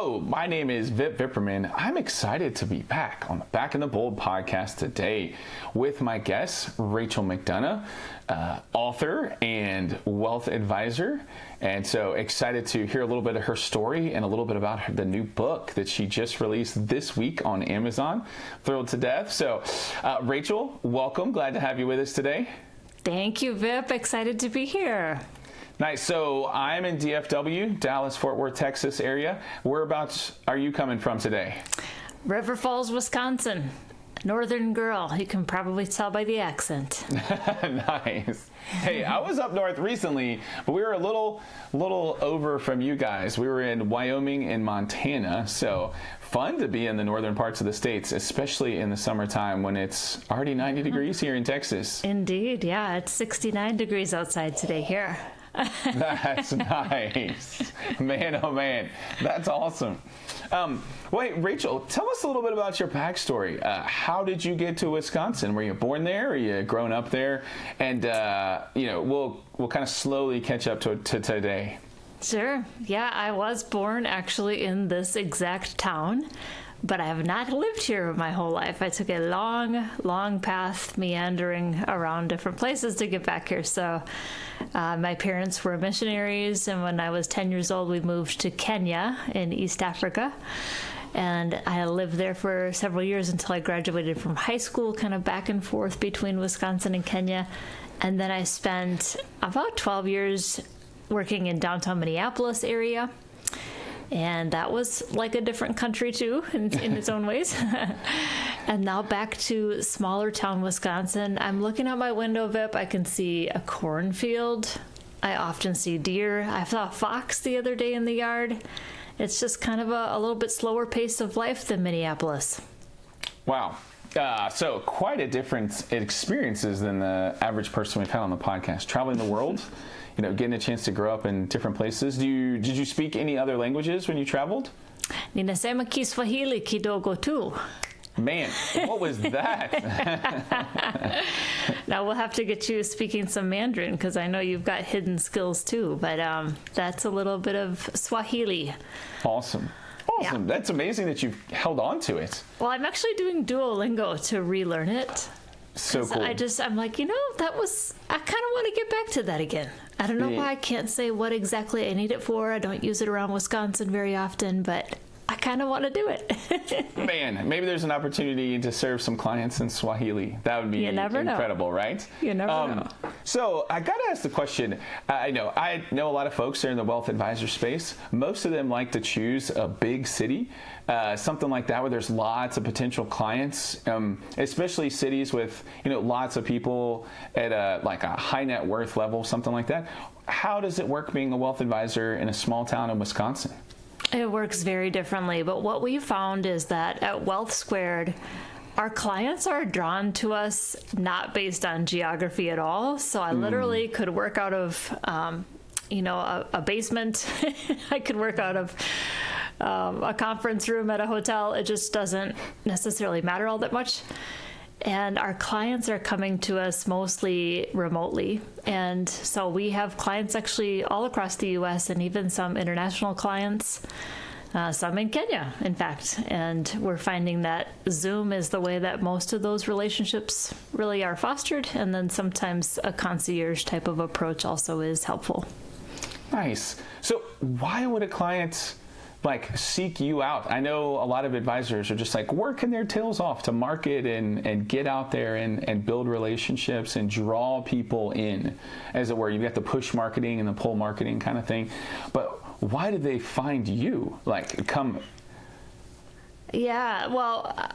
Hello, my name is Vip Vipperman. I'm excited to be back on the Back in the Bold podcast today with my guest, Rachel McDonough, author and wealth advisor. And so excited to hear a little bit of her story and a little bit about the new book that she just released this week on Amazon. Thrilled to death. So Rachel, welcome. Glad to have you with us today. Thank you, Vip. Excited to be here. Nice. So I'm in DFW, Dallas, Fort Worth, Texas area. Whereabouts are you coming from today? River Falls, Wisconsin. Northern girl. You can probably tell by the accent. Nice. Hey, I was up north recently, but we were a little over from you guys. We were in Wyoming and Montana. So fun to be in the northern parts of the states, especially in the summertime when it's already 90 degrees here in Texas. Indeed. Yeah, it's 69 degrees outside today here. That's nice. Man, oh man, that's awesome. Wait, Rachel, tell us a little bit about your backstory. How did you get to Wisconsin? Were you born there? Or you grown up there? And we'll kind of slowly catch up to today. Sure. Yeah, I was born actually in this exact town, but I have not lived here my whole life. I took a long path meandering around different places to get back here. So my parents were missionaries, and when I was 10 years old, we moved to Kenya in East Africa. And I lived there for several years until I graduated from high school, kind of back and forth between Wisconsin and Kenya. And then I spent about 12 years working in downtown Minneapolis area. And that was like a different country too, in its own ways. And now back to smaller town Wisconsin. I'm looking out my window, Vip. I can see a cornfield. I often see deer. I saw a fox the other day in the yard. It's just kind of a little bit slower pace of life than Minneapolis. Wow. So quite a different experiences than the average person we've had on the podcast. Traveling the world, getting a chance to grow up in different places. Did you speak any other languages when you traveled? Ninasema Kiswahili kidogo tu. Man, what was that? Now we'll have to get you speaking some Mandarin because I know you've got hidden skills too, but that's a little bit of Swahili. Awesome. Yeah. That's amazing that you've held on to it. Well, I'm actually doing Duolingo to relearn it. So cool. I'm like, I kind of want to get back to that again. I don't know why I can't say what exactly I need it for. I don't use it around Wisconsin very often, but I kind of want to do it. Man, maybe there's an opportunity to serve some clients in Swahili. That would be incredible, right? You never know. So I got to ask the question. I know a lot of folks are in the wealth advisor space. Most of them like to choose a big city, something like that, where there's lots of potential clients, especially cities with lots of people at a high net worth level, something like that. How does it work being a wealth advisor in a small town in Wisconsin? It works very differently, but what we found is that at Wealth Squared, our clients are drawn to us not based on geography at all. So I literally could work out of, a basement. I could work out of a conference room at a hotel. It just doesn't necessarily matter all that much. And our clients are coming to us mostly remotely. And so we have clients actually all across the U.S. and even some international clients, some in Kenya, in fact. And we're finding that Zoom is the way that most of those relationships really are fostered. And then sometimes a concierge type of approach also is helpful. Nice. So why would a client seek you out? I know a lot of advisors are just working their tails off to market and get out there and build relationships and draw people in, as it were. You've got the push marketing and the pull marketing kind of thing. But why did they find you? Yeah, well,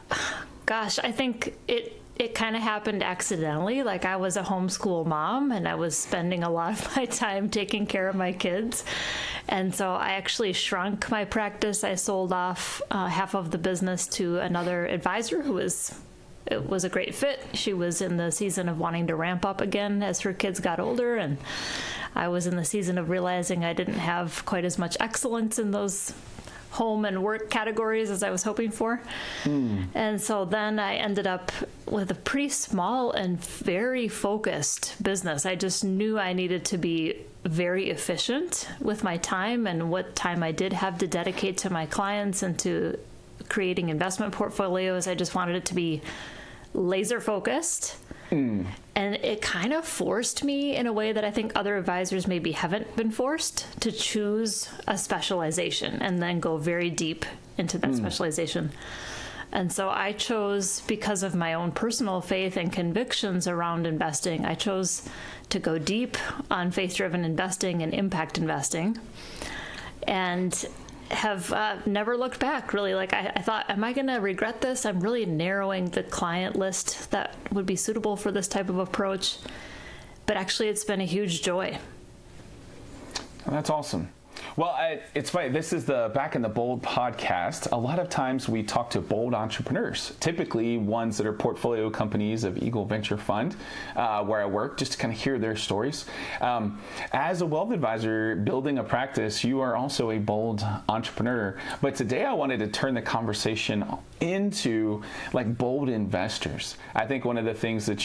gosh, I think it kind of happened accidentally. I was a homeschool mom and I was spending a lot of my time taking care of my kids. And so I actually shrunk my practice. I sold off half of the business to another advisor it was a great fit. She was in the season of wanting to ramp up again as her kids got older. And I was in the season of realizing I didn't have quite as much excellence in those home and work categories as I was hoping for. And so then I ended up with a pretty small and very focused business. I just knew I needed to be very efficient with my time and what time I did have to dedicate to my clients and to creating investment portfolios. I just wanted it to be laser focused. And it kind of forced me in a way that I think other advisors maybe haven't been forced to choose a specialization and then go very deep into that specialization. And so I chose, because of my own personal faith and convictions around investing, I chose to go deep on faith-driven investing and impact investing, and have never looked back, really. Like I thought, am I going to regret this? I'm really narrowing the client list that would be suitable for this type of approach. But actually, it's been a huge joy. That's awesome. Well, it's funny. This is the Back in the Bold podcast. A lot of times we talk to bold entrepreneurs, typically ones that are portfolio companies of Eagle Venture Fund, where I work, just to kind of hear their stories. As a wealth advisor building a practice, you are also a bold entrepreneur. But today I wanted to turn the conversation into like bold investors. I think one of the things that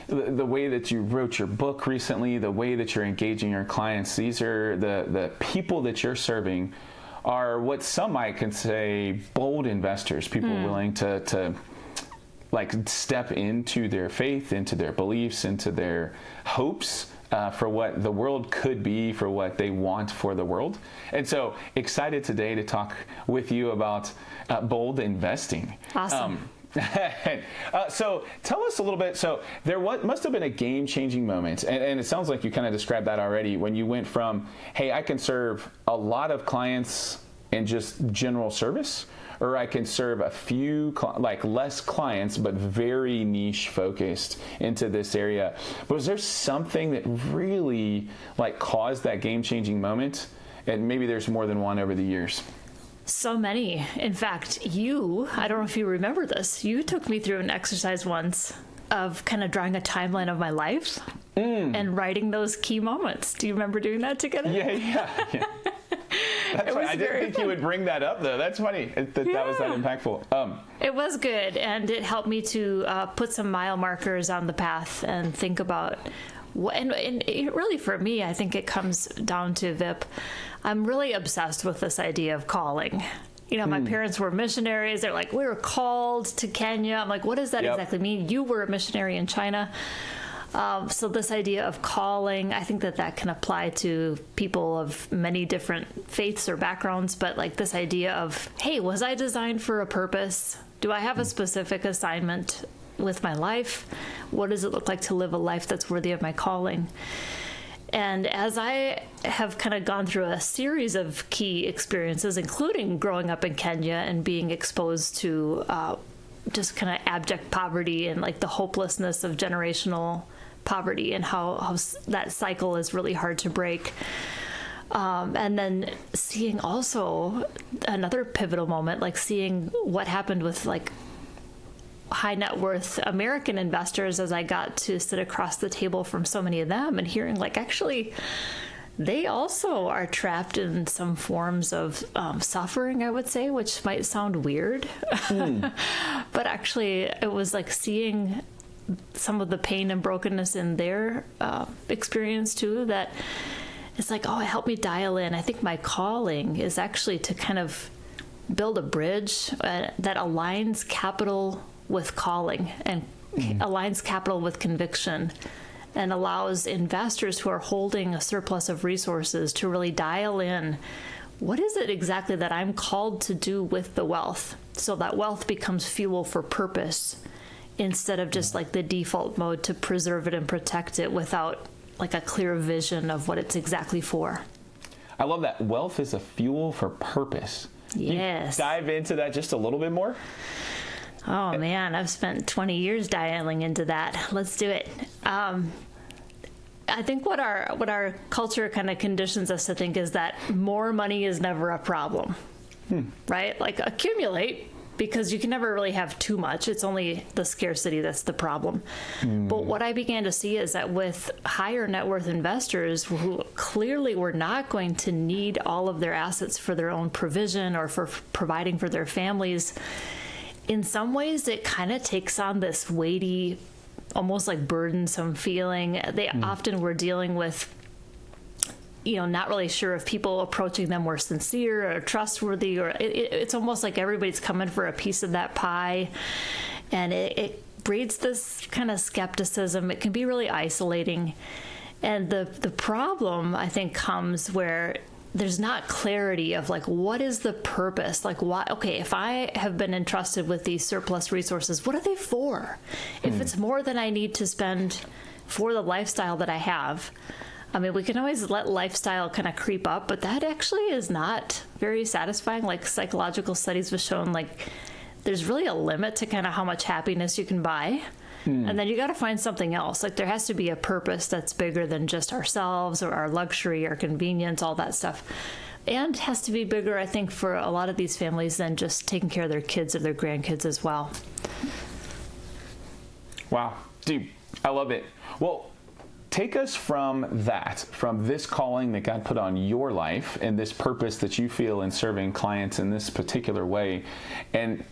the way that you wrote your book recently, the way that you're engaging your clients, these are the people that you're serving are what some might can say bold investors, people willing to like step into their faith, into their beliefs, into their hopes for what the world could be, for what they want for the world. And so excited today to talk with you about bold investing. Awesome. So tell us a little bit. So there must have been a game-changing moment, and it sounds like you kind of described that already, when you went from, hey, I can serve a lot of clients in just general service, or I can serve a few, like less clients, but very niche focused into this area. But was there something that really like caused that game-changing moment? And maybe there's more than one over the years. So many. In fact, I don't know if you remember this, you took me through an exercise once of kind of drawing a timeline of my life and writing those key moments. Do you remember doing that together? Yeah. That's funny. I didn't think you would bring that up, though. That's funny that was that impactful. It was good, and it helped me to put some mile markers on the path and think about and it really, for me, I think it comes down to, Vip, I'm really obsessed with this idea of calling. You know, my parents were missionaries. They're like, we were called to Kenya. I'm like, what does that exactly mean? You were a missionary in China. So this idea of calling, I think that can apply to people of many different faiths or backgrounds. But like this idea of, hey, was I designed for a purpose? Do I have a specific assignment with my life? What does it look like to live a life that's worthy of my calling? And as I have kind of gone through a series of key experiences, including growing up in Kenya and being exposed to just kind of abject poverty and like the hopelessness of generational poverty and how that cycle is really hard to break. And then seeing also another pivotal moment, like seeing what happened with like high net worth American investors as I got to sit across the table from so many of them and hearing like, actually, they also are trapped in some forms of suffering, I would say, which might sound weird. But actually, it was like seeing some of the pain and brokenness in their experience too, that it's like, oh, it helped me dial in. I think my calling is actually to kind of build a bridge that aligns capital with calling and aligns capital with conviction and allows investors who are holding a surplus of resources to really dial in, what is it exactly that I'm called to do with the wealth? So that wealth becomes fuel for purpose instead of just like the default mode to preserve it and protect it without like a clear vision of what it's exactly for. I love that. Wealth is a fuel for purpose. Yes. Can you dive into that just a little bit more? Oh man, I've spent 20 years dialing into that. Let's do it. I think what our culture kind of conditions us to think is that more money is never a problem, right? Like accumulate, because you can never really have too much. It's only the scarcity that's the problem. But what I began to see is that with higher net worth investors who clearly were not going to need all of their assets for their own provision or for providing for their families, in some ways, it kind of takes on this weighty, almost like burdensome feeling. They often were dealing with not really sure if people approaching them were sincere or trustworthy, or it's almost like everybody's coming for a piece of that pie. And it breeds this kind of skepticism. It can be really isolating. And the problem, I think, comes where there's not clarity of like, what is the purpose? Like, why? Okay, if I have been entrusted with these surplus resources, what are they for? If it's more than I need to spend for the lifestyle that I have, I mean, we can always let lifestyle kind of creep up, but that actually is not very satisfying. Like, psychological studies have shown, like, there's really a limit to kind of how much happiness you can buy. And then you got to find something else. Like, there has to be a purpose that's bigger than just ourselves or our luxury or convenience, all that stuff. And has to be bigger, I think, for a lot of these families than just taking care of their kids or their grandkids as well. Wow. Dude, I love it. Well, take us from this calling that God put on your life and this purpose that you feel in serving clients in this particular way, and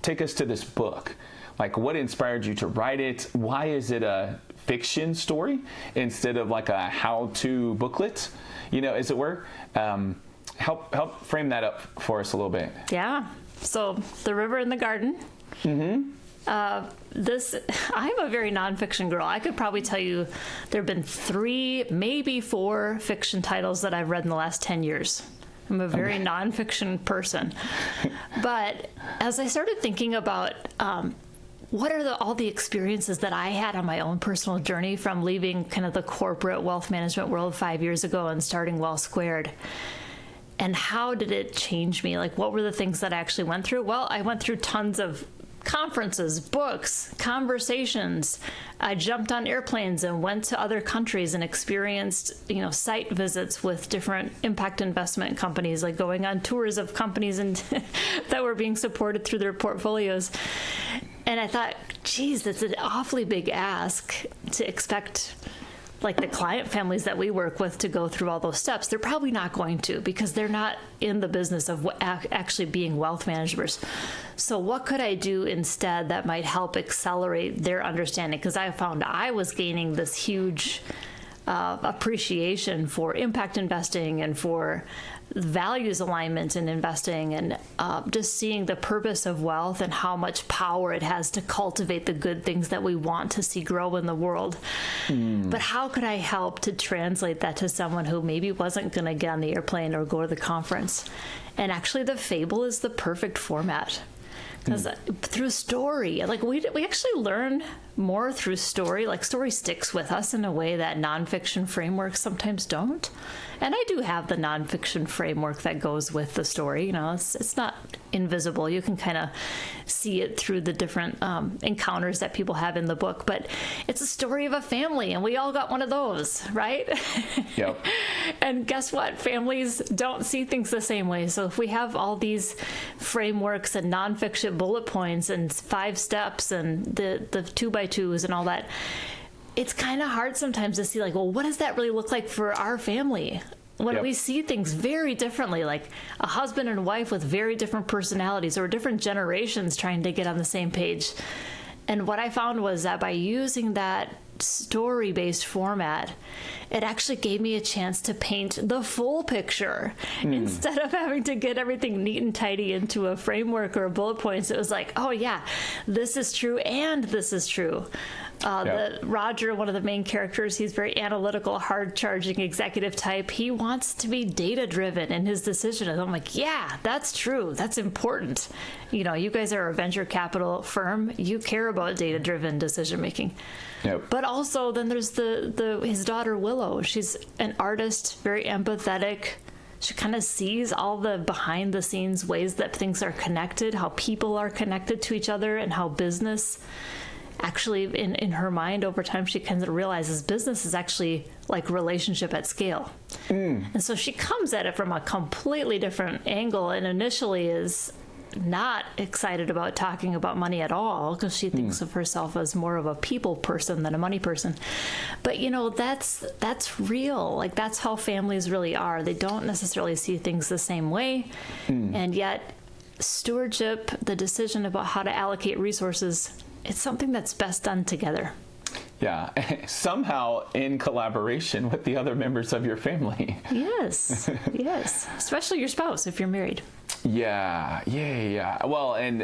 take us to this book. Like, what inspired you to write it? Why is it a fiction story instead of like a how-to booklet, as it were? Help frame that up for us a little bit. Yeah. So, The River in the Garden. Mm-hmm. I'm a very nonfiction girl. I could probably tell you there have been 3, maybe 4 fiction titles that I've read in the last 10 years. I'm a very nonfiction person. But as I started thinking about what are all the experiences that I had on my own personal journey from leaving kind of the corporate wealth management world 5 years ago and starting Well Squared, and how did it change me? Like, what were the things that I actually went through? Well, I went through tons of conferences, books, conversations. I jumped on airplanes and went to other countries and experienced, site visits with different impact investment companies, like going on tours of companies and that were being supported through their portfolios. And I thought, geez, that's an awfully big ask to expect, like, the client families that we work with to go through all those steps. They're probably not going to, because they're not in the business of actually being wealth managers. So what could I do instead that might help accelerate their understanding? Because I found I was gaining this huge appreciation for impact investing and for values alignment in investing, and just seeing the purpose of wealth and how much power it has to cultivate the good things that we want to see grow in the world. But how could I help to translate that to someone who maybe wasn't going to get on the airplane or go to the conference? And actually, the fable is the perfect format. Because through story, like, we actually learn more through story. Like, story sticks with us in a way that nonfiction frameworks sometimes don't. And I do have the nonfiction framework that goes with the story. It's not invisible. You can kind of see it through the different encounters that people have in the book. But it's a story of a family, and we all got one of those, right? Yep. And guess what? Families don't see things the same way. So if we have all these frameworks and nonfiction bullet points and 5 steps and the 2x2s and all that, it's kind of hard sometimes to see, like, well, what does that really look like for our family? When we see things very differently, like a husband and wife with very different personalities or different generations trying to get on the same page. And what I found was that by using that story-based format, it actually gave me a chance to paint the full picture. Instead of having to get everything neat and tidy into a framework or bullet points. It was like, oh yeah, this is true and this is true. Roger, one of the main characters, he's very analytical, hard-charging executive type. He wants to be data-driven in his decision. And I'm like, yeah, that's true. That's important. You guys are a venture capital firm. You care about data-driven decision-making. Yep. But also, then there's his daughter, Willow. She's an artist, very empathetic. She kind of sees all the behind-the-scenes ways that things are connected, how people are connected to each other, and how business... Actually, in her mind, over time, she kind of realizes business is actually like relationship at scale. And so she comes at it from a completely different angle, and initially is not excited about talking about money at all, because she thinks of herself as more of a people person than a money person. But that's real. Like, that's how families really are. They don't necessarily see things the same way, and yet stewardship, the decision about how to allocate resources, it's something that's best done together. Yeah. Somehow in collaboration with the other members of your family. Yes. Yes. Especially your spouse if you're married. Yeah. Well, and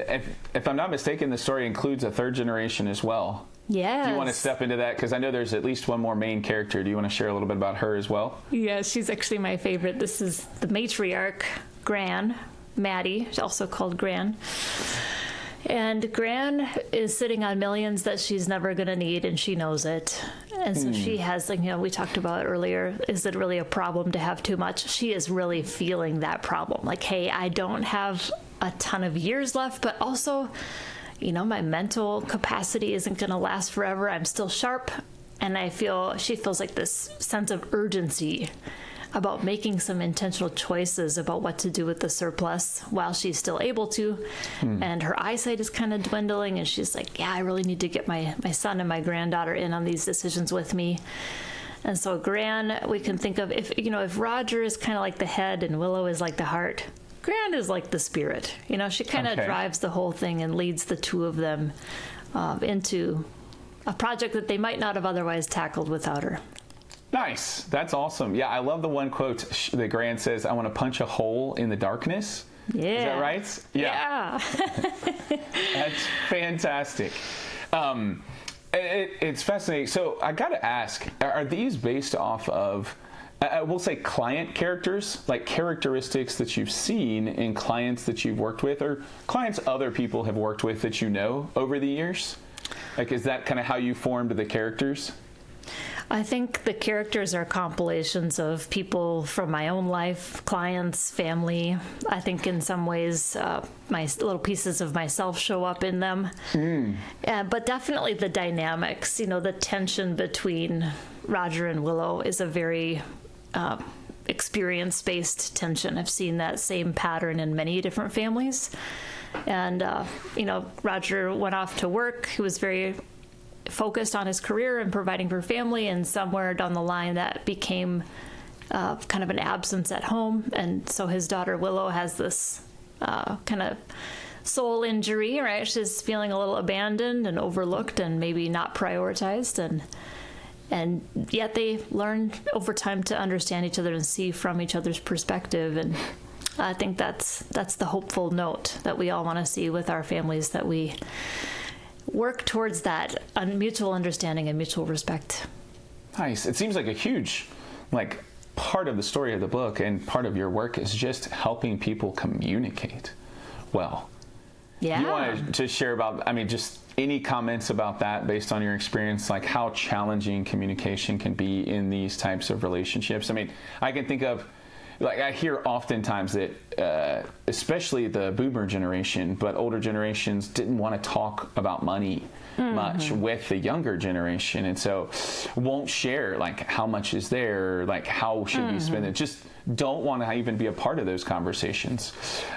if I'm not mistaken, the story includes a third generation as well. Yes. Do you want to step into that? Because I know there's at least one more main character. Do you want to share a little bit about her as well? Yeah, she's actually my favorite. This is the matriarch, Gran, Maddie, also called Gran. And Gran is sitting on millions that she's never going to need, and she knows it. And so she has, like, we talked about earlier, is it really a problem to have too much? She is really feeling that problem. Like, hey, I don't have a ton of years left, but also, my mental capacity isn't going to last forever. I'm still sharp. And she feels like this sense of urgency about making some intentional choices about what to do with the surplus while she's still able to. And her eyesight is kind of dwindling, and she's like, yeah, I really need to get my son and my granddaughter in on these decisions with me. And so Gran, we can think of, if Roger is kind of like the head and Willow is like the heart, Gran is like the spirit. She kind of drives the whole thing and leads the two of them into a project that they might not have otherwise tackled without her. Nice. That's awesome. Yeah, I love the one quote that Gran says, I want to punch a hole in the darkness. Yeah. Is that right? Yeah. That's fantastic. It's fascinating. So I got to ask, are these based off of, I will say, client characters, like characteristics that you've seen in clients that you've worked with, or clients other people have worked with that over the years? Like, is that kind of how you formed the characters? I think the characters are compilations of people from my own life, clients, family. I think in some ways my little pieces of myself show up in them. But definitely the dynamics, the tension between Roger and Willow is a very experience-based tension. I've seen that same pattern in many different families. And, Roger went off to work. He was very focused on his career and providing for family, and somewhere down the line that became kind of an absence at home. And so his daughter Willow has this kind of soul injury, right? She's feeling a little abandoned and overlooked and maybe not prioritized, and yet they learn over time to understand each other and see from each other's perspective. And I think that's the hopeful note that we all want to see with our families, that we work towards that mutual understanding and mutual respect. Nice. It seems like a huge, part of the story of the book and part of your work is just helping people communicate well. Yeah. You wanted to share about, just any comments about that based on your experience, like how challenging communication can be in these types of relationships? I can think of, I hear oftentimes that, especially the boomer generation, but older generations didn't want to talk about money much with the younger generation. And so won't share, how much is there, how should you spend it? Just don't want to even be a part of those conversations.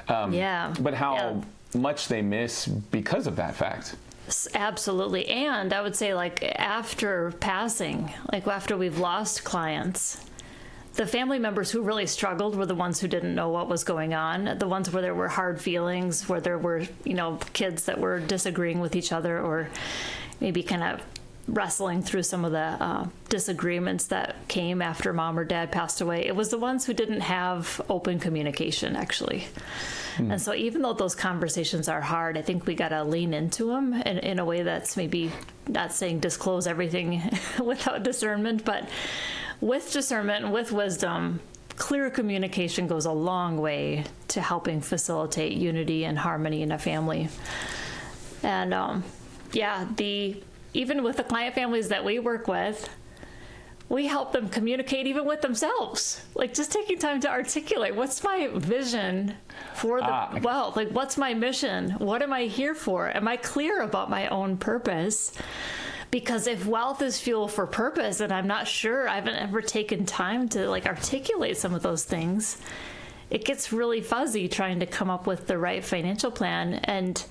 But how much they miss because of that fact. Absolutely. And I would say, after passing, after we've lost clients, the family members who really struggled were the ones who didn't know what was going on, the ones where there were hard feelings, where there were, kids that were disagreeing with each other, or maybe kind of wrestling through some of the disagreements that came after mom or dad passed away. It was the ones who didn't have open communication, actually. And so even though those conversations are hard, I think we got to lean into them in a way that's maybe not saying disclose everything without discernment, but with discernment and with wisdom, clear communication goes a long way to helping facilitate unity and harmony in a family. And even with the client families that we work with, we help them communicate even with themselves. Just taking time to articulate, what's my vision for the wealth? What's my mission? What am I here for? Am I clear about my own purpose? Because if wealth is fuel for purpose, and I'm not sure, I haven't ever taken time to articulate some of those things, it gets really fuzzy trying to come up with the right financial plan. And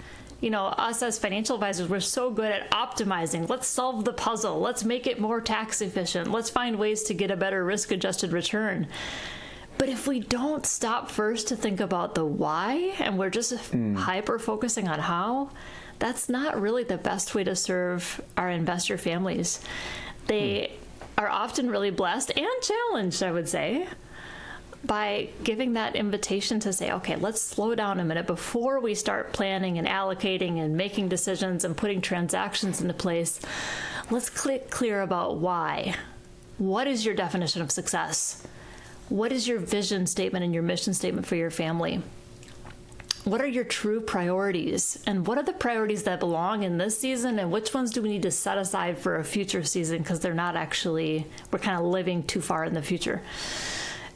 us as financial advisors, we're so good at optimizing. Let's solve the puzzle. Let's make it more tax efficient. Let's find ways to get a better risk-adjusted return. But if we don't stop first to think about the why, and we're just hyper-focusing on how, that's not really the best way to serve our investor families. They are often really blessed and challenged, I would say, by giving that invitation to say, okay, let's slow down a minute before we start planning and allocating and making decisions and putting transactions into place. Let's get clear about why. What is your definition of success? What is your vision statement and your mission statement for your family? What are your true priorities? And what are the priorities that belong in this season? And which ones do we need to set aside for a future season because they're not actually, we're kind of living too far in the future.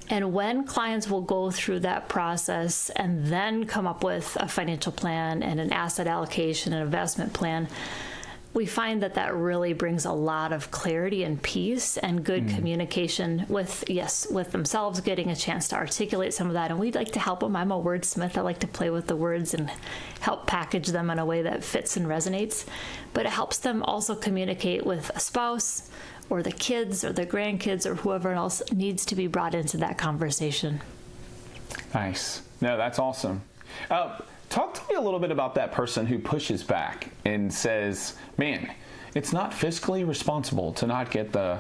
And when clients will go through that process and then come up with a financial plan and an asset allocation and investment plan, we find that that really brings a lot of clarity and peace and good communication with themselves, getting a chance to articulate some of that. And we'd like to help them. I'm a wordsmith. I like to play with the words and help package them in a way that fits and resonates. But it helps them also communicate with a spouse or the kids or the grandkids or whoever else needs to be brought into that conversation. Nice. No, that's awesome. Talk to me a little bit about that person who pushes back and says, man, it's not fiscally responsible to not get the,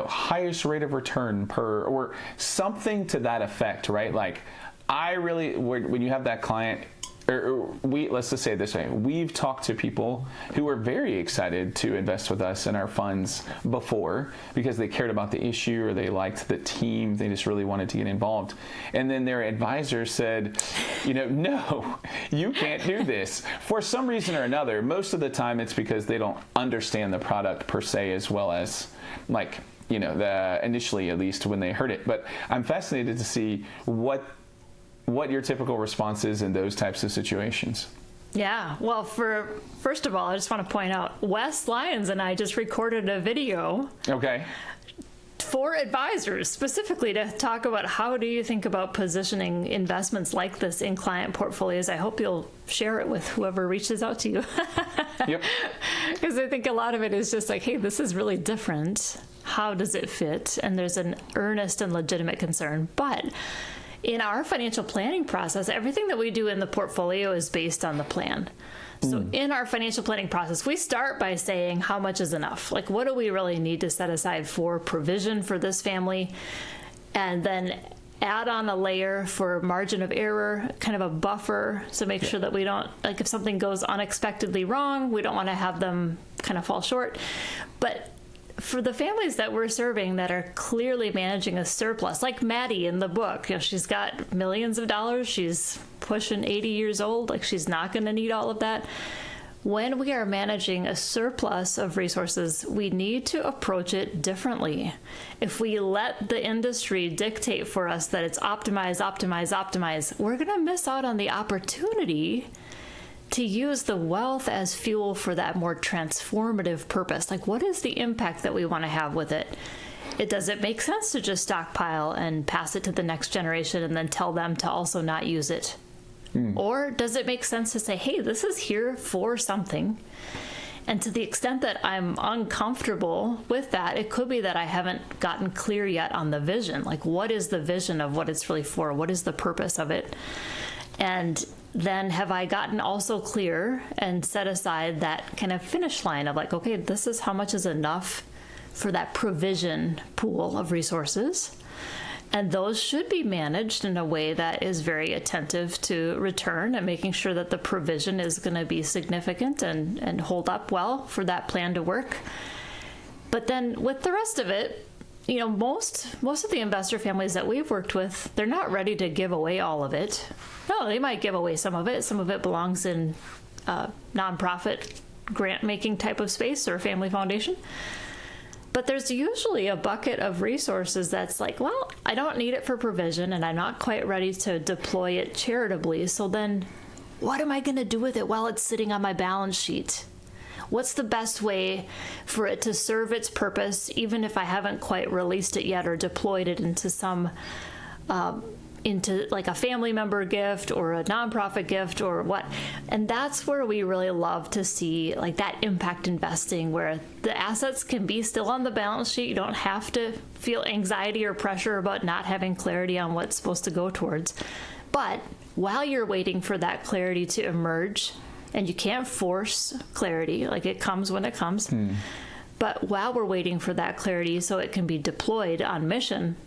highest rate of return per, or something to that effect, right? Like, when you have that client, let's just say it this way, we've talked to people who were very excited to invest with us in our funds before because they cared about the issue or they liked the team, they just really wanted to get involved. And then their advisor said, no, you can't do this. For some reason or another, most of the time it's because they don't understand the product per se as well as initially, at least when they heard it. But I'm fascinated to see what your typical response is in those types of situations. Yeah, well, first of all, I just want to point out, Wes Lyons and I just recorded a video for advisors specifically to talk about how do you think about positioning investments like this in client portfolios. I hope you'll share it with whoever reaches out to you. Yep. Because I think a lot of it is just like, hey, this is really different. How does it fit? And there's an earnest and legitimate concern. But in our financial planning process, everything that we do in the portfolio is based on the plan. So in our financial planning process, we start by saying how much is enough? Like, what do we really need to set aside for provision for this family? And then add on a layer for margin of error, kind of a buffer, so make sure that we don't, like if something goes unexpectedly wrong, we don't want to have them kind of fall short. But for the families that we're serving that are clearly managing a surplus, like Maddie in the book, she's got millions of dollars, she's pushing 80 years old, like she's not going to need all of that. When we are managing a surplus of resources, we need to approach it differently. If we let the industry dictate for us that it's optimize, optimize, optimize, we're going to miss out on the opportunity to use the wealth as fuel for that more transformative purpose. Like, what is the impact that we want to have with it? Does it make sense to just stockpile and pass it to the next generation and then tell them to also not use it? Or does it make sense to say, hey, this is here for something? And to the extent that I'm uncomfortable with that, it could be that I haven't gotten clear yet on the vision. Like, what is the vision of what it's really for? What is the purpose of it? And then have I gotten also clear and set aside that kind of finish line of like, okay, this is how much is enough for that provision pool of resources. And those should be managed in a way that is very attentive to return and making sure that the provision is going to be significant and hold up well for that plan to work. But then with the rest of it, most of the investor families that we've worked with, they're not ready to give away all of it. No, they might give away some of it. Some of it belongs in nonprofit grant-making type of space or family foundation. But there's usually a bucket of resources that's like, well, I don't need it for provision and I'm not quite ready to deploy it charitably. So then what am I going to do with it while it's sitting on my balance sheet? What's the best way for it to serve its purpose, even if I haven't quite released it yet or deployed it into some, into like a family member gift or a nonprofit gift or what? And that's where we really love to see like that impact investing, where the assets can be still on the balance sheet. You don't have to feel anxiety or pressure about not having clarity on what's supposed to go towards. But while you're waiting for that clarity to emerge, and you can't force clarity. Like, it comes when it comes. But while we're waiting for that clarity so it can be deployed on mission,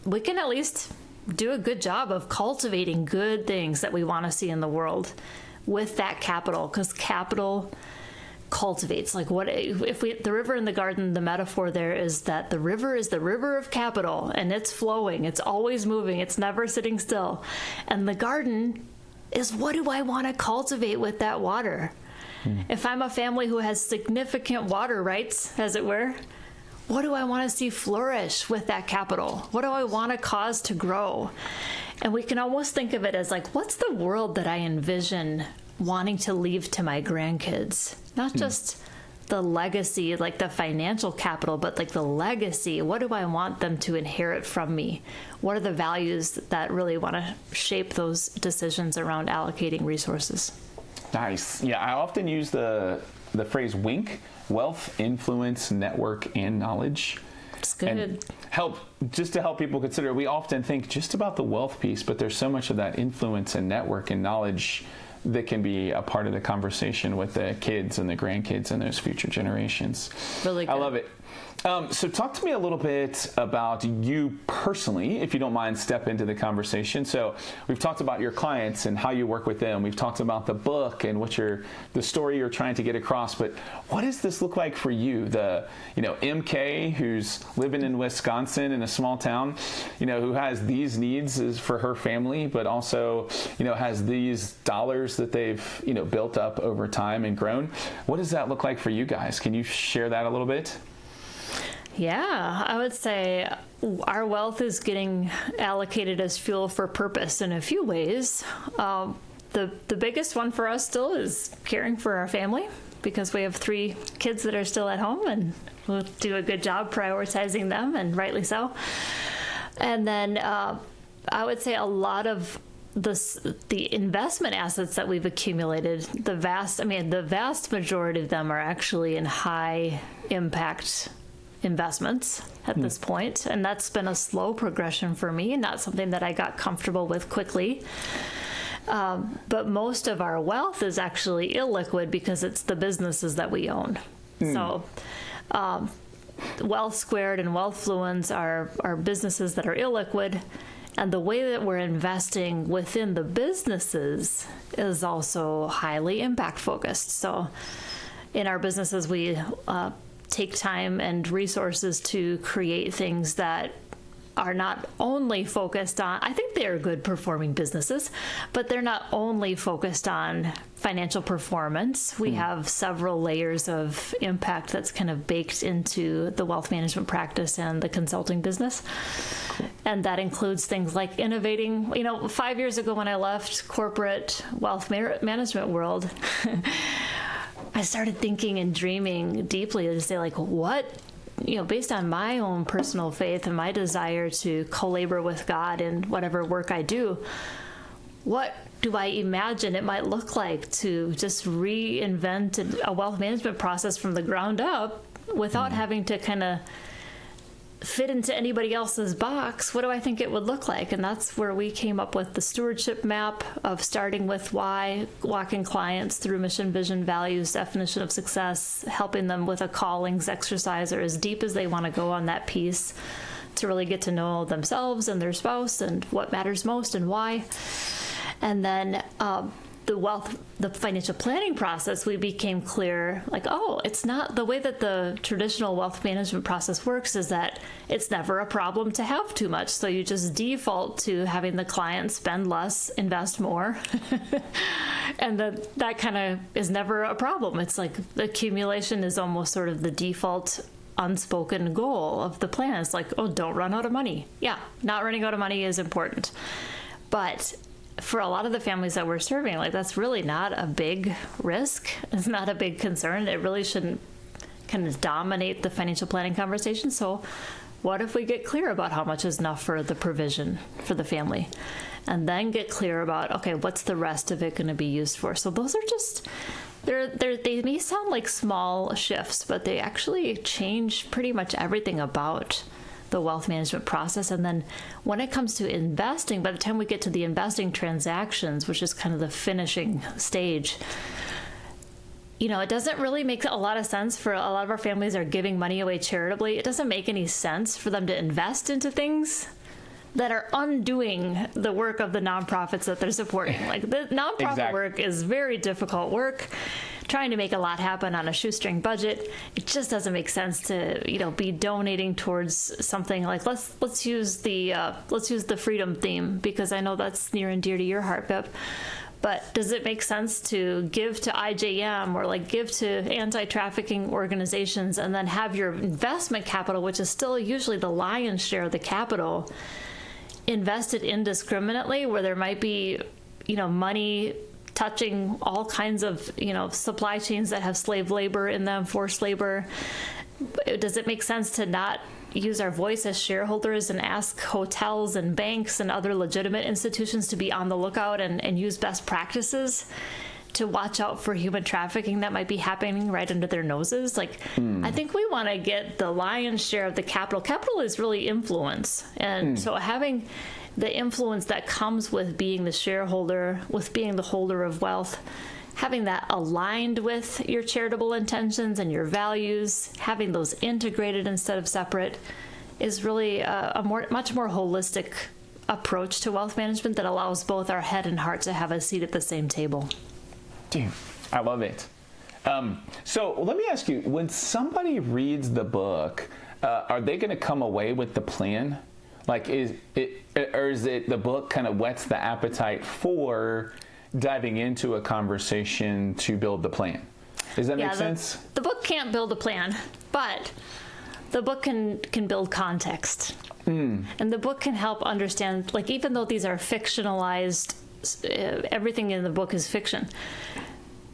we can at least do a good job of cultivating good things that we want to see in the world with that capital, because capital cultivates. Like, what if the river in the garden, the metaphor there is that the river is the river of capital, and it's flowing, it's always moving, it's never sitting still. And the garden is, what do I want to cultivate with that water? If I'm a family who has significant water rights, as it were, what do I want to see flourish with that capital? What do I want to cause to grow? And we can almost think of it as like, what's the world that I envision wanting to leave to my grandkids? Not just the legacy, like the financial capital, but like the legacy. What do I want them to inherit from me? What are the values that really want to shape those decisions around allocating resources? Nice. Yeah, I often use the phrase WINK, wealth, influence, network, and knowledge. It's good. And to help people consider, we often think just about the wealth piece, but there's so much of that influence and network and knowledge that can be a part of the conversation with the kids and the grandkids and those future generations. Really good. I love it. So talk to me a little bit about you personally, if you don't mind, step into the conversation. So we've talked about your clients and how you work with them. We've talked about the book and the story you're trying to get across. But what does this look like for you? The, MK who's living in Wisconsin in a small town, who has these needs for her family, but also, has these dollars that they've, built up over time and grown. What does that look like for you guys? Can you share that a little bit? Yeah, I would say our wealth is getting allocated as fuel for purpose in a few ways. The biggest one for us still is caring for our family, because we have 3 kids that are still at home, and we'll do a good job prioritizing them, and rightly so. And then I would say a lot of the investment assets that we've accumulated, the vast majority of them are actually in high impact investments at this point, and that's been a slow progression for me, not something that I got comfortable with quickly. But most of our wealth is actually illiquid because it's the businesses that we own. So Wealth Squared and Wealthfluence are businesses that are illiquid, and the way that we're investing within the businesses is also highly impact focused. So in our businesses, we take time and resources to create things that are not only focused on, I think they are good performing businesses, but they're not only focused on financial performance. We have several layers of impact that's kind of baked into the wealth management practice and the consulting business. And that includes things like innovating. 5 years ago when I left corporate wealth management world, I started thinking and dreaming deeply to say, like, what, based on my own personal faith and my desire to co-labor with God in whatever work I do, what do I imagine it might look like to just reinvent a wealth management process from the ground up without having to kind of fit into anybody else's box? What do I think it would look like? And that's where we came up with the stewardship map of starting with why, walking clients through mission, vision, values, definition of success, helping them with a callings exercise or as deep as they want to go on that piece to really get to know themselves and their spouse and what matters most and why. And then the financial planning process, we became clear, like, it's not the way that the traditional wealth management process works is that it's never a problem to have too much. So you just default to having the client spend less, invest more. And that kind of is never a problem. It's like the accumulation is almost sort of the default unspoken goal of the plan. It's like, don't run out of money. Yeah, not running out of money is important. But for a lot of the families that we're serving, like, that's really not a big risk. It's not a big concern. It really shouldn't kind of dominate the financial planning conversation. So what if we get clear about how much is enough for the provision for the family? And then get clear about, okay, what's the rest of it going to be used for? So those are just, they may sound like small shifts, but they actually change pretty much everything about the wealth management process. And then when it comes to investing, by the time we get to the investing transactions, which is kind of the finishing stage, it doesn't really make a lot of sense for a lot of our families are giving money away charitably. It doesn't make any sense for them to invest into things that are undoing the work of the nonprofits that they're supporting. Like the nonprofit work is very difficult work. Trying to make a lot happen on a shoestring budget, it just doesn't make sense to be donating towards something like let's use the freedom theme, because I know that's near and dear to your heart, Pip. But does it make sense to give to IJM or give to anti-trafficking organizations and then have your investment capital, which is still usually the lion's share of the capital, invested indiscriminately, where there might be, money touching all kinds of, supply chains that have slave labor in them, forced labor? Does it make sense to not use our voice as shareholders and ask hotels and banks and other legitimate institutions to be on the lookout and use best practices to watch out for human trafficking that might be happening right under their noses? I think we want to get the lion's share of the capital. Capital is really influence. And so having the influence that comes with being the shareholder, with being the holder of wealth, having that aligned with your charitable intentions and your values, having those integrated instead of separate, is really a much more holistic approach to wealth management that allows both our head and heart to have a seat at the same table. Dude, I love it. So let me ask you, when somebody reads the book, are they going to come away with the plan? Is it the book kind of whets the appetite for diving into a conversation to build the plan? Does that make sense? The book can't build a plan, but the book can build context. And the book can help understand, even though these are fictionalized, everything in the book is fiction,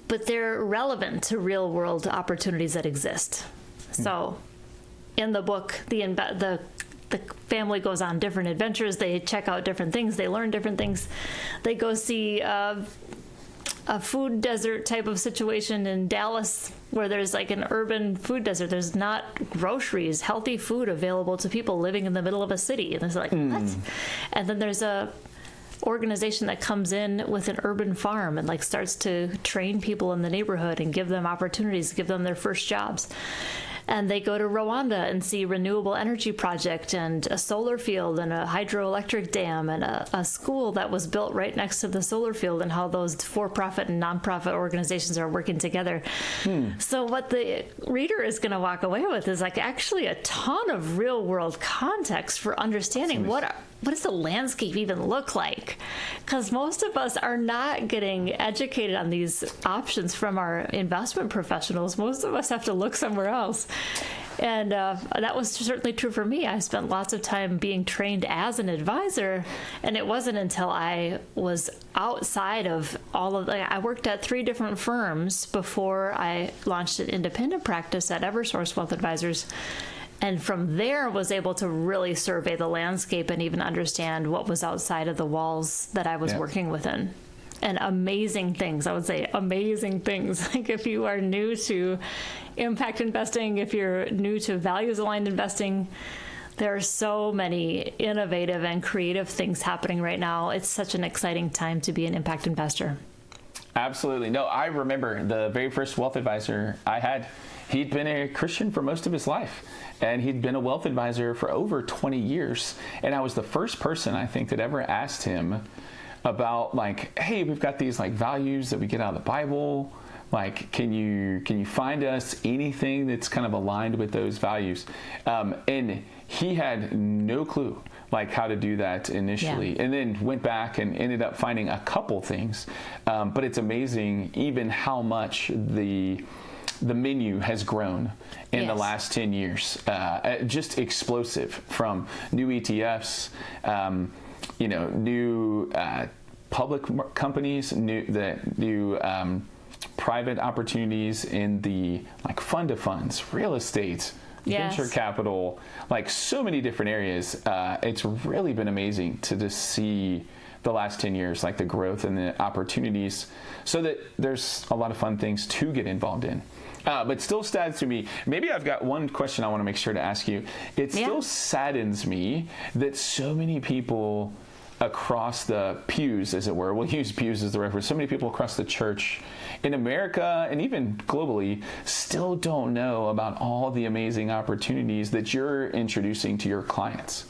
but they're relevant to real world opportunities that exist. So in the book, the family goes on different adventures. They check out different things. They learn different things. They go see a food desert type of situation in Dallas, where there's an urban food desert. There's not groceries, healthy food available to people living in the middle of a city. And it's what? And then there's a organization that comes in with an urban farm and starts to train people in the neighborhood and give them opportunities, give them their first jobs. And they go to Rwanda and see a renewable energy project and a solar field and a hydroelectric dam and a school that was built right next to the solar field, and how those for-profit and nonprofit organizations are working together. So what the reader is going to walk away with is actually a ton of real-world context for understanding what does the landscape even look like? Because most of us are not getting educated on these options from our investment professionals. Most of us have to look somewhere else. And that was certainly true for me. I spent lots of time being trained as an advisor, and it wasn't until I was outside of all of I worked at 3 different firms before I launched an independent practice at Eversource Wealth Advisors. And from there was able to really survey the landscape and even understand what was outside of the walls that I was working within. And amazing things, I would say amazing things. If you are new to impact investing, if you're new to values-aligned investing, there are so many innovative and creative things happening right now. It's such an exciting time to be an impact investor. Absolutely. No, I remember the very first wealth advisor I had. He'd been a Christian for most of his life, and he'd been a wealth advisor for over 20 years. And I was the first person, I think, that ever asked him about hey, we've got these values that we get out of the Bible. Can you find us anything that's kind of aligned with those values? And he had no clue how to do that initially, and then went back and ended up finding a couple things. But it's amazing even how much the menu has grown in the last 10 years. Just explosive, from new ETFs, new public companies, new private opportunities in the fund of funds, real estate, venture capital, so many different areas. It's really been amazing to just see the last 10 years, the growth and the opportunities, so that there's a lot of fun things to get involved in. But still saddens to me. Maybe I've got one question I want to make sure to ask you. It still saddens me that so many people across the pews, as it were, we'll use pews as the reference, so many people across the church in America and even globally still don't know about all the amazing opportunities that you're introducing to your clients.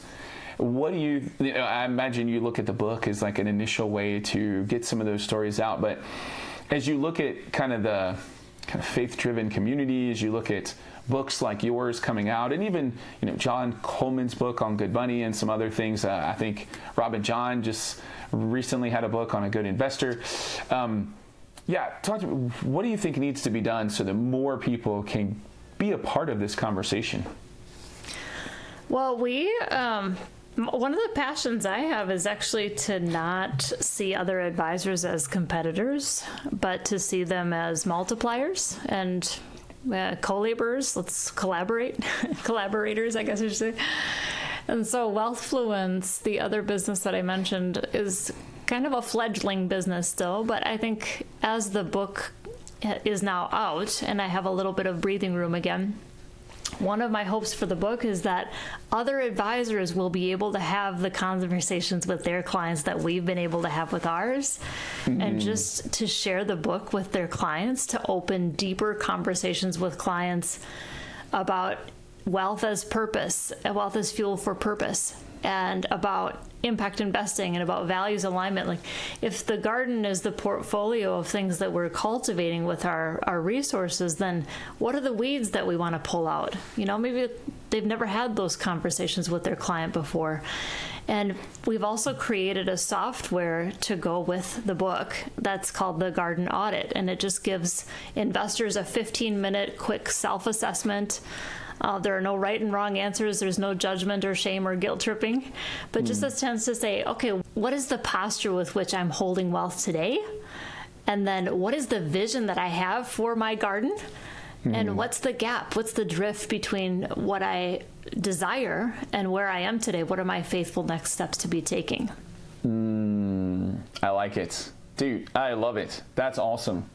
What do you know, I imagine you look at the book as like an initial way to get some of those stories out, but as you look at kind of faith-driven communities, you look at books like yours coming out, and even John Coleman's book on good money and some other things. I think Rob and John just recently had a book on a good investor. Talk to me. What do you think needs to be done so that more people can be a part of this conversation? Well, one of the passions I have is actually to not see other advisors as competitors, but to see them as multipliers and co-laborers. Let's collaborate. Collaborators, I guess I should say. And so Wealthfluence, the other business that I mentioned, is kind of a fledgling business still, but I think as the book is now out and I have a little bit of breathing room again, one of my hopes for the book is that other advisors will be able to have the conversations with their clients that we've been able to have with ours, and just to share the book with their clients, to open deeper conversations with clients about wealth as purpose, wealth as fuel for purpose, and about impact investing and about values alignment. Like, if the garden is the portfolio of things that we're cultivating with our resources, then what are the weeds that we want to pull out? Maybe they've never had those conversations with their client before. And we've also created a software to go with the book that's called the Garden Audit. And it just gives investors a 15-minute quick self-assessment. There are no right and wrong answers. There's no judgment or shame or guilt tripping, but just a chance to say, okay, what is the posture with which I'm holding wealth today? And then what is the vision that I have for my garden? And what's the gap? What's the drift between what I desire and where I am today? What are my faithful next steps to be taking? I like it. Dude, I love it. That's awesome.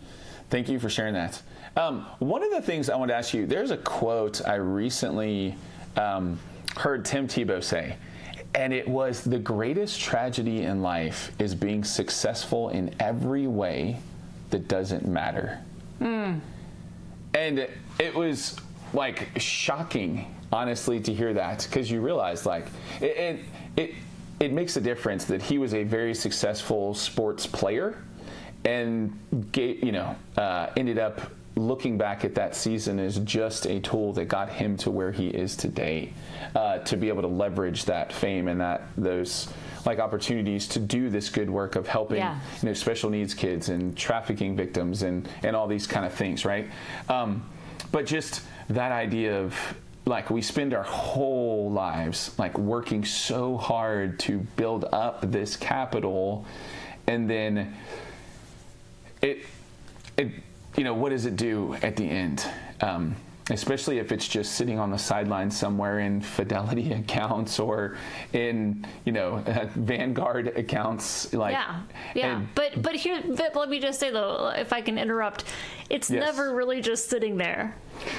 Thank you for sharing that. One of the things I want to ask you, there's a quote I recently heard Tim Tebow say, and it was, "The greatest tragedy in life is being successful in every way that doesn't matter." And it was like shocking, honestly, to hear that, because you realize like it makes a difference that he was a very successful sports player and ended up looking back at that season as just a tool that got him to where he is today, to be able to leverage that fame and those opportunities to do this good work of helping special needs kids and trafficking victims and all these kind of things, right? But just that idea of we spend our whole lives working so hard to build up this capital, and then what does it do at the end? Especially if it's just sitting on the sidelines somewhere in Fidelity accounts or in, Vanguard accounts. But here, let me just say though, if I can interrupt, it's never really just sitting there.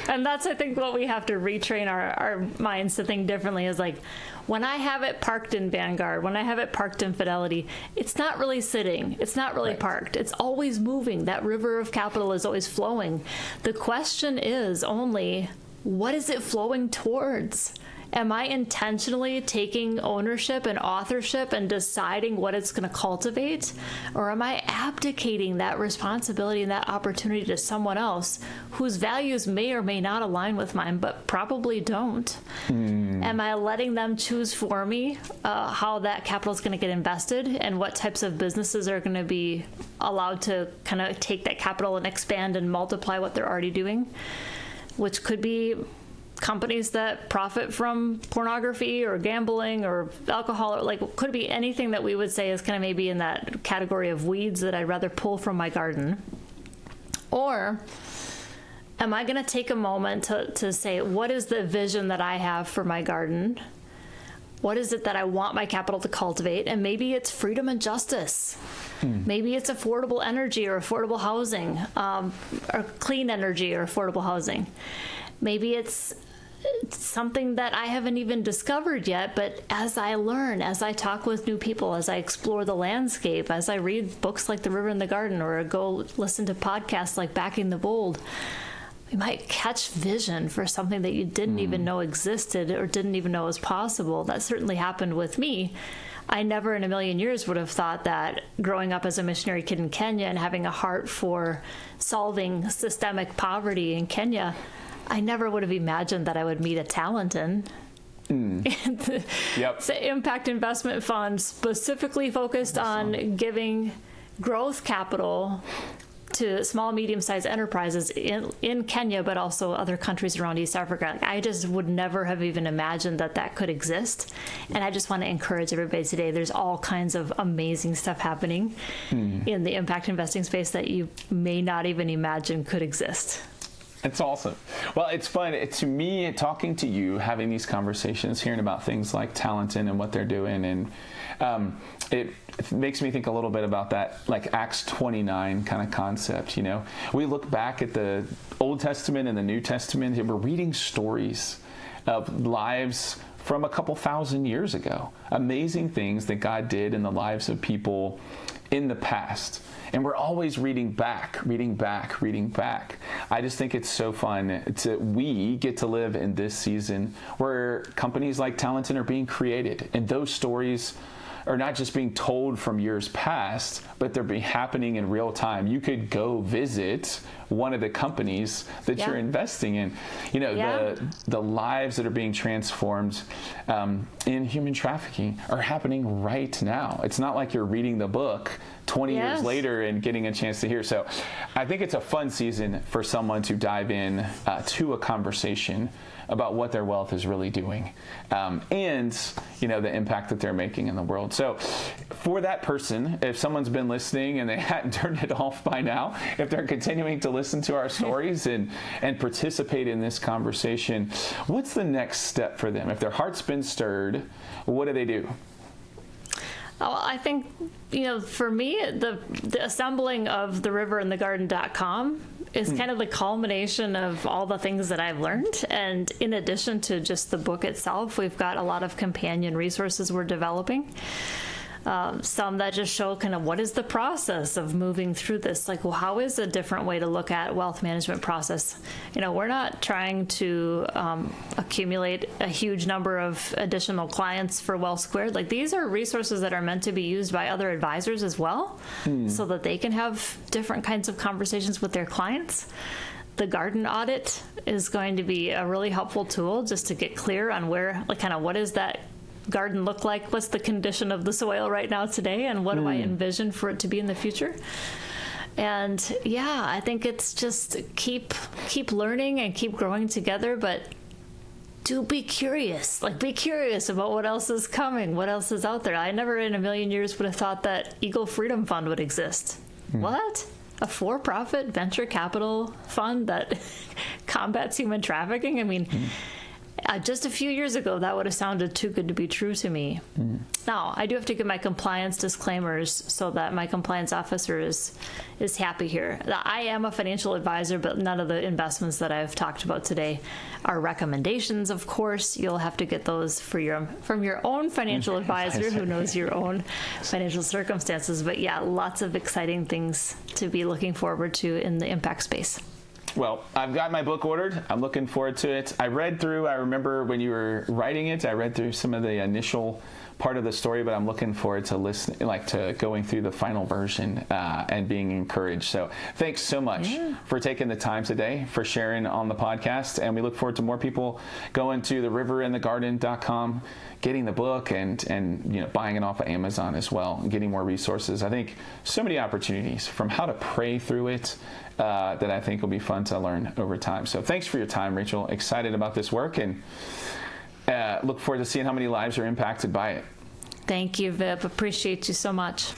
And that's, I think, what we have to retrain our minds to think differently is when I have it parked in Vanguard, when I have it parked in Fidelity, it's not really sitting. It's not really parked. It's always moving. That river of capital is always flowing. The question is only, what is it flowing towards? Am I intentionally taking ownership and authorship and deciding what it's going to cultivate? Or am I abdicating that responsibility and that opportunity to someone else whose values may or may not align with mine, but probably don't? Am I letting them choose for me how that capital is going to get invested and what types of businesses are going to be allowed to kind of take that capital and expand and multiply what they're already doing? Which could be companies that profit from pornography or gambling or alcohol, or could be anything that we would say is kind of maybe in that category of weeds that I'd rather pull from my garden. Or am I going to take a moment to say, what is the vision that I have for my garden? What is it that I want my capital to cultivate? And maybe it's freedom and justice. Maybe it's affordable energy or affordable housing, or clean energy or affordable housing. Maybe it's something that I haven't even discovered yet, but as I learn, as I talk with new people, as I explore the landscape, as I read books like The River and the Garden, or go listen to podcasts like Backing the Bold, you might catch vision for something that you didn't even know existed or didn't even know was possible. That certainly happened with me. I never in a million years would have thought that growing up as a missionary kid in Kenya and having a heart for solving systemic poverty in Kenya, I never would have imagined that I would meet a Talenton. Yep. It's an impact investment fund specifically focused on giving growth capital to small, medium-sized enterprises in Kenya, but also other countries around East Africa. I just would never have even imagined that that could exist. And I just want to encourage everybody today. There's all kinds of amazing stuff happening in the impact investing space that you may not even imagine could exist. It's awesome. Well, it's fun. To me, talking to you, having these conversations, hearing about things like Talenton and what they're doing, and it makes me think a little bit about that, like Acts 29 kind of concept. You know, we look back at the Old Testament and the New Testament, and we're reading stories of lives from a couple thousand years ago. Amazing things that God did in the lives of people in the past. And we're always reading back. I just think it's so fun we get to live in this season where companies like Talenton are being created. And those stories are not just being told from years past, but they're happening in real time. You could go visit one of the companies that you're investing in. You know, the lives that are being transformed in human trafficking are happening right now. It's not like you're reading the book 20 years later and getting a chance to hear. So I think it's a fun season for someone to dive in to a conversation about what their wealth is really doing, and you know, the impact that they're making in the world. So for that person, if someone's been listening and they hadn't turned it off by now, if they're continuing to listen to our stories and participate in this conversation, what's the next step for them? If their heart's been stirred, what do they do? Oh, I think, you know, for me, the assembling of theriverandthegarden.com is kind of the culmination of all the things that I've learned. And in addition to just the book itself, we've got a lot of companion resources we're developing. Some that just show kind of what is the process of moving through this. Like, well, how is a different way to look at wealth management process? You know, we're not trying to accumulate a huge number of additional clients for Well Squared. Like, these are resources that are meant to be used by other advisors as well, so that they can have different kinds of conversations with their clients. The garden audit is going to be a really helpful tool just to get clear on where, like, kind of what is that garden look like? What's the condition of the soil right now today? And what do I envision for it to be in the future? And yeah, I think it's just keep learning and keep growing together, but do be curious. Like, be curious about what else is coming, what else is out there. I never in a million years would have thought that Eagle Freedom Fund would exist. What? A for-profit venture capital fund that combats human trafficking? I mean, just a few years ago, that would have sounded too good to be true to me. Now, I do have to give my compliance disclaimers so that my compliance officer is happy here. I am a financial advisor, but none of the investments that I've talked about today are recommendations, of course. You'll have to get those from your own financial advisor who knows your own financial circumstances. But yeah, lots of exciting things to be looking forward to in the impact space. Well, I've got my book ordered. I'm looking forward to it. I remember when you were writing it, I read through some of the initial part of the story, but I'm looking forward to going through the final version and being encouraged. So thanks so much for taking the time today, for sharing on the podcast. And we look forward to more people going to theriverandthegarden.com, getting the book and you know, buying it off of Amazon as well, and getting more resources. I think so many opportunities from how to pray through it that I think will be fun to learn over time. So thanks for your time, Rachel. Excited about this work, and look forward to seeing how many lives are impacted by it. Thank you, Vip. Appreciate you so much.